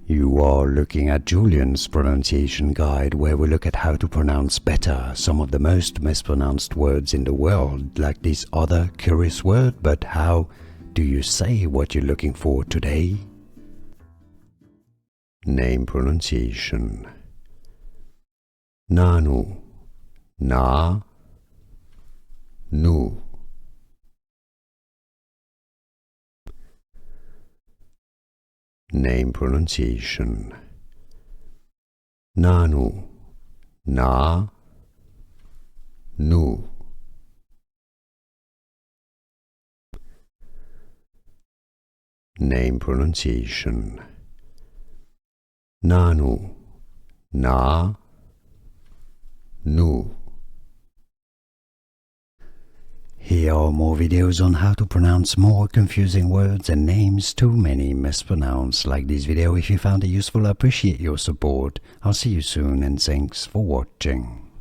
You are looking at Julian's pronunciation guide, where we look at how to pronounce better some of the most mispronounced words in the world, like this other curious word. But how do you say what you're looking for today? Name pronunciation. Nanu, na, nu. Name pronunciation. Nanu, na, nu. Name pronunciation. Nanu, na, nu. Here are more videos on how to pronounce more confusing words and names too many mispronounced. Like this video if you found it useful. I appreciate your support. I'll see you soon and thanks for watching.